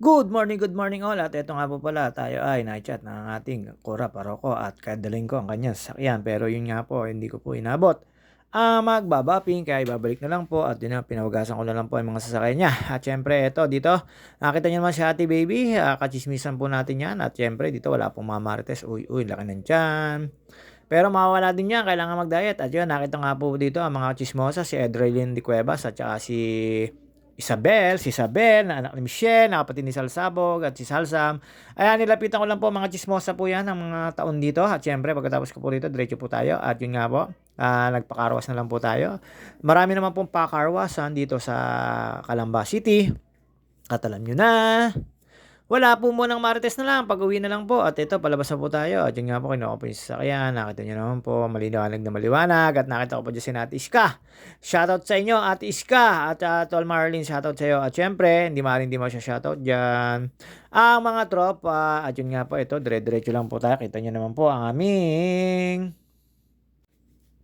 Good morning all at eto nga po pala tayo ay na-chat ng ating Kora Paroko at kadalhin ko ang kanyang sasakyan pero yun nga po hindi ko po inabot. Magbabaping kaya ibabalik na lang po at yun na pinawagasan ko na lang po ang mga sasakyan niya. At syempre eto dito nakita niyo naman si Ate Baby, kachismisan po natin yan at syempre dito wala pong mamarites. Uy, uy, laki ng tiyan. Pero mawawala din yan, kailangan mag-diet. At yun, nakita nga po dito ang mga chismosa, si Edrelyn de Cuevas at saka si Isabel na anak ni Michelle, na kapatid ni Salsabog at si Salsam. Ayan, nilapitan ko lang po mga chismosa po yan ng mga taon dito. At syempre, pagkatapos ko po dito, diretso po tayo. At yun nga po, nagpakarwas na lang po tayo. Marami naman pong pakarwasan dito sa Calamba City. At alam nyo na, wala po munang Marites na lang, pag-uwi na lang po. At ito, palabas na po tayo. At yun nga po, kinuha ko po yung sasakyan. Nakita nyo naman po, maliwanag na maliwanag. At nakita ko po dyan si Ate Iska. Shoutout sa inyo, Ate Iska. At Tol Marlene, shoutout sa iyo. At syempre, hindi mo siya shoutout dyan. Ang mga tropa. At yun nga po, ito, dire-diretso lang po tayo. Kita nyo naman po ang aming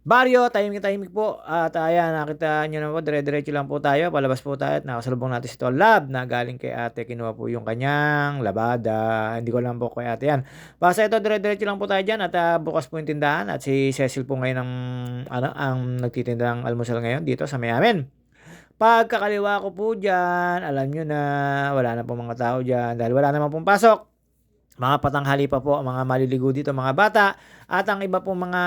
baryo, tahimik po. At ayan, nakita nyo na po, dire-diretso lang po tayo. Palabas po tayo at nakasalubong natin si Tol Lab na galing kay ate. Kinuha po yung kanyang labada. Hindi ko lang po kay ate yan. Basta ito, dire-diretso lang po tayo dyan at bukas po yung tindahan. At si Cecil po ngayon ang nagtitinda ng almusal ngayon dito sa may amin. Pagkakaliwa ko po dyan, alam nyo na wala na po mga tao dyan dahil wala naman pong pasok. Mga patanghali pa po, mga maliligo dito mga bata. At ang iba pong mga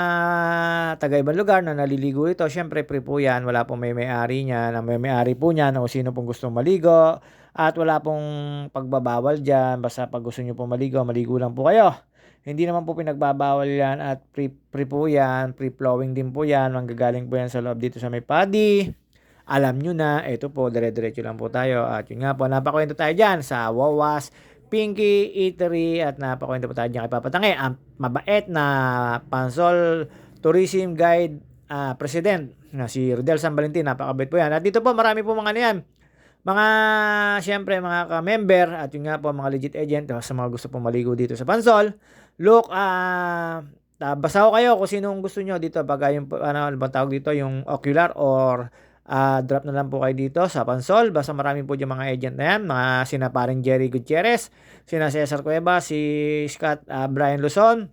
taga-ibang lugar na naliligo dito, syempre free po yan. Wala pong may-ari niya, na may-ari po niya na kung sino pong gustong maligo. At wala pong pagbabawal dyan. Basta pag gusto nyo pong maligo, maligo lang po kayo. Hindi naman po pinagbabawal yan at free po yan. Free-flowing din po yan. Manggagaling po yan sa loob dito sa may paddy. Alam nyo na, ito po, dire-diretso lang po tayo. At yun nga po, napakwento tayo dyan sa Wawas Pinky Eatery at napakwento po tayo dyan kay Papa Tange, ang mabait na Pansol Tourism Guide President na si Rodel San Valentin. Napakabait po yan. At dito po marami po mga niyan. Mga, syempre, mga ka-member at yun nga po, mga legit agent sa mga gusto pong maligo dito sa Pansol. Look, basa ko kayo kung sinong gusto nyo dito. Pag yung, ano bang tawag dito, yung ocular or drop na lang po kayo dito sa Pansol. Basta marami po yung mga agent na yan. Mga sina paring Jerry Gutierrez, sina Cesar Cueva, si Scott Brian Luzon,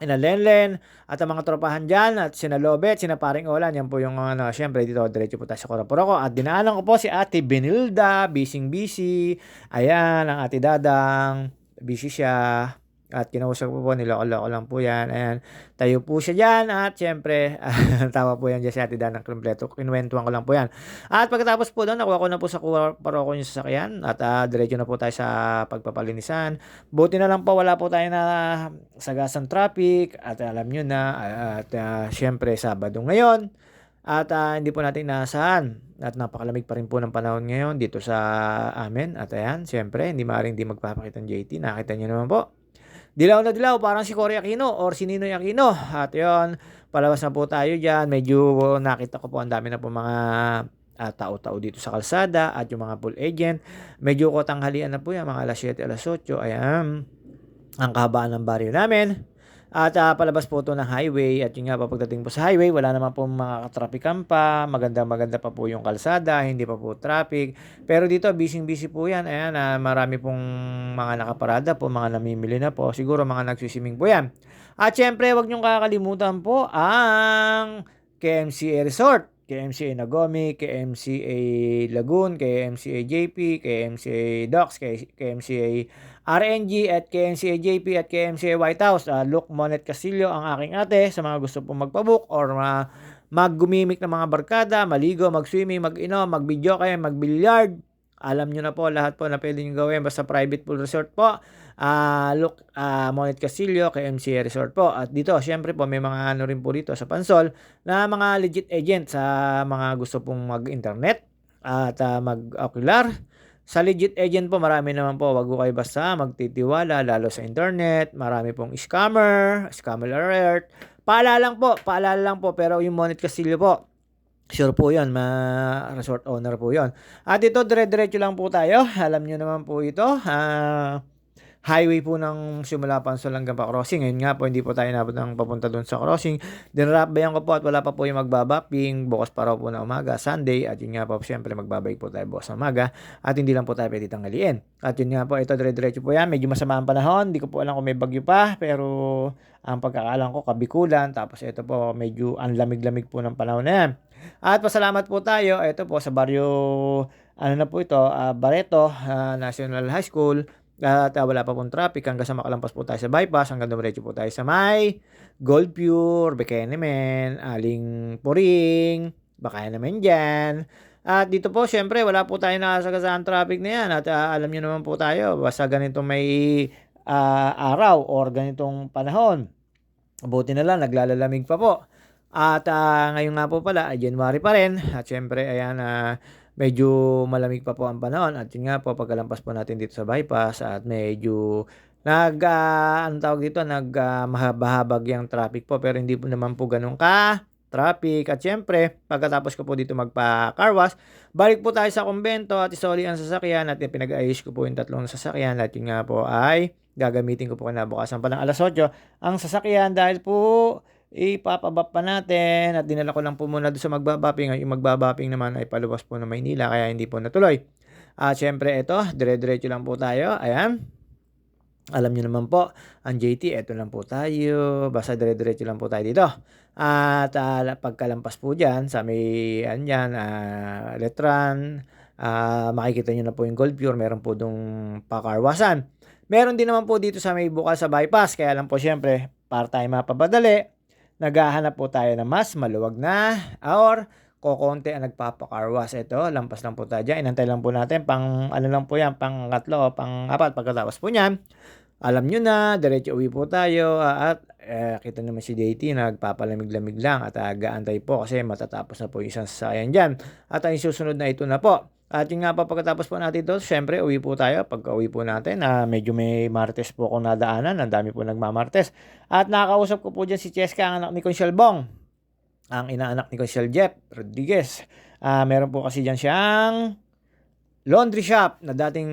sina Lenlen, at ang mga tropahan dyan, at sina Lobet, sina paring Olan. Yan po yung syempre dito, diretso po tayo sa Coraporoco. At dinaanan ko po si Ate Benilda, busy. Ayan, ang Ate Dadang, busy siya. At kinausap ko po, niloko-loko lang po yan. Ayan, tayo po siya dyan. At syempre, tawa po yan dyan si Ate Dan ng kompleto. Kinuwentuhan ko lang po yan. At pagkatapos po doon, nakuha ko na po sa Paroko yung sasakyan. At diretso na po tayo sa pagpapalinisan. Buti na lang po, wala po tayo na sagasang traffic. At alam nyo na, at syempre, Sabado ngayon. At hindi po natin inaasahan. At napakalamig pa rin po ng panahon ngayon dito sa amin. At ayan, syempre, hindi maaaring di magpapakita ng JT. Nakita nyo naman po. Dilaw na dilaw, parang si Cory Aquino or si Ninoy Aquino. At yun, palabas na po tayo dyan. Medyo nakita ko po ang dami na po mga tao-tao dito sa kalsada at yung mga pool agent. Medyo kotanghalian na po yan, mga alas 7, alas 8. Ayan, ang kahabaan ng baryo namin. At palabas po ito ng highway. At yun nga, pagdating po sa highway, wala naman po mga katrapikan pa. Maganda pa po yung kalsada. Hindi pa po traffic. Pero dito, busy po yan. Ayan, marami pong mga nakaparada po. Mga namimili na po. Siguro mga nagsisiming po yan. At syempre, wag niyong kakalimutan po ang KMCA Resort. KMCA Nagomi, KMCA Lagoon, KMCA JP, KMCA Docks, KMCA RNG at KMCA JP at KMCA White House. Luke Monet Castillo ang aking ate sa mga gusto pong magpabook or maggumimik ng mga barkada, maligo, mag-swimming, mag-inom, mag-video kayo, mag-billiard. Alam nyo na po lahat po na pwede nyo gawin basta private pool resort po. Look, Monet Castillo, KMCA Resort po. At dito, syempre po, may mga ano rin po dito sa Pansol na mga legit agent sa mga gusto pong mag-internet at mag-ocular. Sa legit agent po, marami naman po. Wag ko kayo basta magtitiwala, lalo sa internet. Marami pong scammer alert. Paalala lang po. Pero yung Monet Castillo po, sure po yun, resort owner po yun. At ito, dire-diretso lang po tayo. Alam nyo naman po ito. highway po ng simula Pansol hanggang pa-crossing. Ngayon nga po, hindi po tayo inabot ng papunta doon sa crossing. Dinarabayan ko po at wala pa po yung magbabapping. Bukas pa raw po na umaga, Sunday. At yun nga po, siyempre magbabike po tayo bukas na umaga. At hindi lang po tayo pwede tanghaliin. At yun nga po, ito dire-diretso po yan. Medyo masama ang panahon. Hindi ko po alam kung may bagyo pa. Pero ang pagkakaalam ko, kabikulan. Tapos ito po, medyo ang lamig-lamig po ng panahon na yan. At pasalamat po tayo. Ito po sa baryo, ano na po ito, Barreto National High School. At wala pa pong traffic hanggang sa makalampas po tayo sa bypass, hanggang dumiretso po tayo sa may Gold Pure, Bekenemen, Aling Puring, baka naman dyan. At dito po, syempre, wala po tayo nakasagasaan traffic na yan. At alam nyo naman po tayo, basta ganitong may araw or ganitong panahon, buti na lang, naglalalamig pa po. At ngayon nga po pala, ay January pa rin. At syempre, ayan, medyo malamig pa po ang panahon. At yun nga po, pagkalampas po natin dito sa bypass at medyo anong tawag dito, mahabag yung traffic po. Pero hindi po naman po ganun traffic. At syempre, pagkatapos ko po dito magpa-car wash, balik po tayo sa kumbento at isoli ang sasakyan at pinag-ayos ko po yung 3 sasakyan. At yun nga po ay gagamitin ko po kinabukasan pa ng alas 8 ang sasakyan dahil po ipapabap pa natin at dinala ko lang po muna doon sa magbabapping. Yung magbabapping naman ay paluwas po ng Maynila kaya hindi po natuloy. At syempre ito, dire-diretso lang po tayo. Ayan. Alam niyo naman po, ang JT, ito lang po tayo. Basta dire-diretso lang po tayo dito. At pagkalampas po dyan, sa may, Letran, makikita nyo na po yung Gold Pure. Meron po dong pakarwasan. Meron din naman po dito sa may bukal sa bypass. Kaya lang po syempre, para tayo mapapadali, naghahanap po tayo ng mas maluwag na or kokonti ang nagpapakarwas. Ito, lampas lang po tayo dyan. Inantay lang po natin. Ano lang po yan, pang 3 o pang 4. Pagkatapos po niyan, alam nyo na, diretso uwi po tayo. At kita naman si JT, nagpapalamig-lamig lang. At gaantay po kasi matatapos na po yung isang sasakyan dyan. At ang susunod na ito na po. At yung nga pa pagkatapos po natin ito, syempre uwi po tayo. Pagka uwi po natin, medyo may martes po akong nadaanan. Ang dami po nagmamartes. At nakakausap ko po dyan si Cheska, ang anak ni Consiel Bong. Ang inaanak ni Consiel Jeff Rodriguez. Meron po kasi dyan siyang laundry shop na dating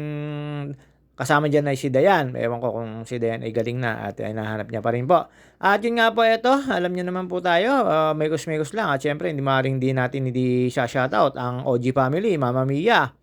kasama dyan ay si Dayan. Ewan ko kung si Dayan ay galing na at ay nahanap niya pa rin po. At yun nga po ito, alam niyo naman po tayo, megos-megos lang. At syempre, hindi natin siya shoutout ang OG family, Mama Mia,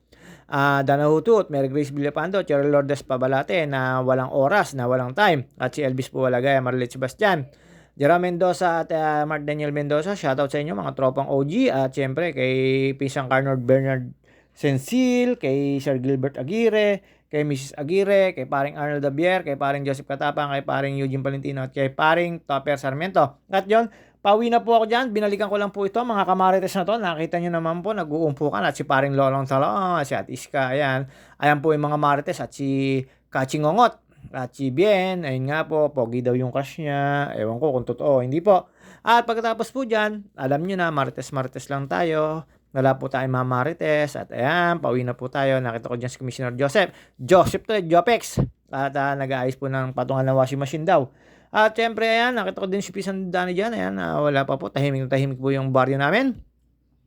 Dana Hutut, Mary Grace Villapando, Cheryl Lourdes Pabalate na walang oras, na walang time. At si Elvis Puwalagay, Marlet Sebastian, Jera Mendoza at Mark Daniel Mendoza, shoutout sa inyo mga tropang OG. At syempre, kay Pisang Carnord Bernard Sensil, kay Sir Gilbert Aguirre, kay Mrs. Aguirre, kay paring Arnold Dabier, kay paring Joseph Katapang, kay paring Eugene Valentino, at kay paring Topper Sarmiento. At yon, pauwi na po ako dyan. Binalikan ko lang po ito, mga kamarites na to. Nakita nyo naman po, nag-uumpukan. At si paring Lolong Talong, si Atiska, ayan. Ayan po yung mga marites. At si Kachingongot, at si Bien, ayun nga po, pogi daw yung crush niya. Ewan ko kung totoo, hindi po. At pagkatapos po dyan, alam nyo na, marites-marites lang tayo. Wala po tayong mga marites. At ayan, pauwi na po tayo. Nakita ko dyan si Commissioner Joseph to, Jopex. At nag-aayos po ng patungan ng washing machine daw. At syempre, ayan, nakita ko din si Pisan Dani dyan. Ayan, wala pa po. Tahimik po yung baryo namin.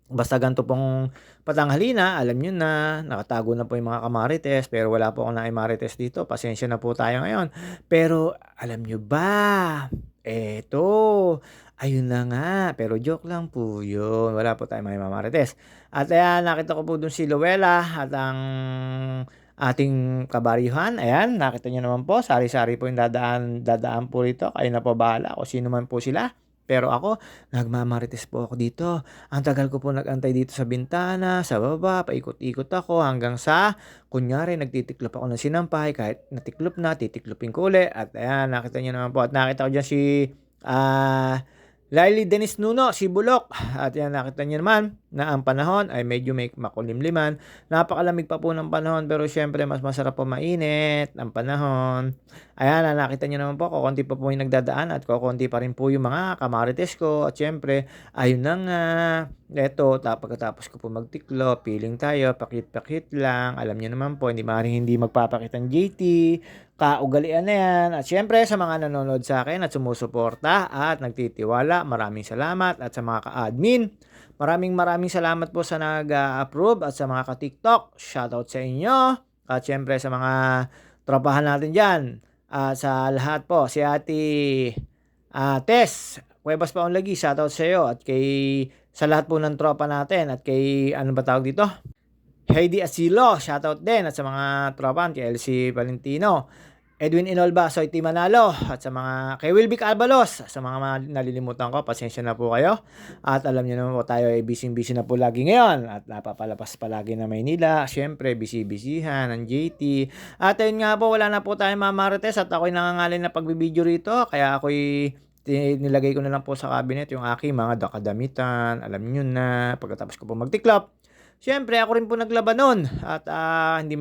Basta ganito pong patanghali na, alam nyo na, nakatago na po yung mga kamarites. Pero wala po akong marites dito. Pasensya na po tayo ngayon. Pero, alam nyo ba? Eto, ayun na nga. Pero joke lang po yun. Wala po tayong mga marites. At ayan, nakita ko po dun si Luella at ang ating kabaryuhan. Ayan, nakita nyo naman po. Sari-sari po yung dadaan po rito. Kayo na po bahala kung sino man po sila. Pero ako, nagmamarites po ako dito. Ang tagal ko po nag-antay dito sa bintana, sa baba, paikot-ikot ako hanggang sa, kunyari, nagtitiklop ako ng sinampay. Kahit natiklop na, titiklopin ko ulit. At ayan, nakita nyo naman po. At nakita ko dyan si Lily Dennis Nuno, si Bulok. At yan, nakita nyo naman na ang panahon ay medyo may makulimliman. Napakalamig pa po ng panahon, pero syempre mas masarap po mainit ang panahon. Ayan, nakita nyo naman po, kukunti pa po yung nagdadaan at kukunti pa rin po yung mga kamarites ko. At syempre, ayun na nga. Eto, pagkatapos ko po magtiklo, piling tayo, pakit-pakit lang. Alam nyo naman po, hindi magpapakit ang JT. Kaugalian na yan. At syempre, sa mga nanonood sa akin at sumusuporta at nagtitiwala, maraming salamat. At sa mga ka-admin, maraming salamat po sa nag-approve at sa mga ka-TikTok. Shoutout sa inyo. At syempre, sa mga tropahan natin diyan. Sa lahat po, si Ate Tess Cuevas Paunlagi, shoutout sa iyo at sa lahat po ng tropa natin at kay ano ba tawag dito? Heidi Asilo, shoutout din at sa mga tropa kay Elsie Valentino, Edwin Inolba, Soy T. Manalo at sa mga kay Wilby Albalos, sa mga nalilimutan ko, pasensya na po kayo. At alam niyo naman po tayo ay busy-busy na po lagi ngayon at napapalapas palagi na Maynila. Syempre, busy-busyhan ng JT. At ayun nga po, wala na po tayong mamarites at ako'y nangangalay na pagbibideo rito. Kaya ako'y nilagay ko na lang po sa cabinet yung aking mga kadamitan. Alam niyo na, pagkatapos ko po magtiklop. Siyempre ako rin po naglaba nun at hindi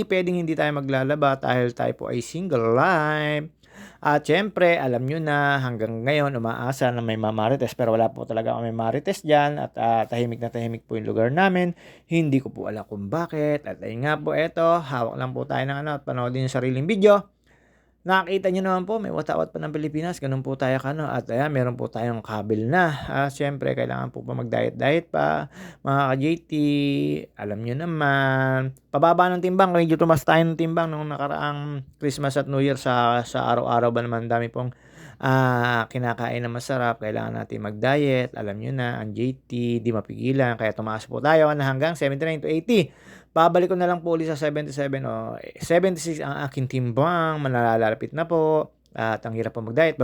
puwedeng hindi tayo maglalaba dahil tayo po ay single life. At siyempre alam niyo na hanggang ngayon umaasa na may mamarites pero wala po talaga kaming marites diyan at tahimik na tahimik po yung lugar namin. Hindi ko po alam kung bakit at ayun nga po eto, hawak lang po tayo ng ano at panoodin yung sariling video. Nakikita niyo naman po may watawat pa ng Pilipinas, gano'n po tayo at ayan meron po tayong kabil na. Siyempre kailangan po pa mag-diet-diet pa, mga ka-JT, alam niyo naman. Pababa ng timbang, medyo tumaas tayo ng timbang nung nakaraang Christmas at New Year sa araw-araw ba naman dami pong kinakain na masarap, kailangan natin mag-diet, alam niyo na, ang JT, di mapigilan, kaya tumaas po tayo na hanggang 79 to 80. Babalik ko na lang po ulit sa 77 o 76 ang aking timbang, malalalapit na po at ang hirap po mag-diet.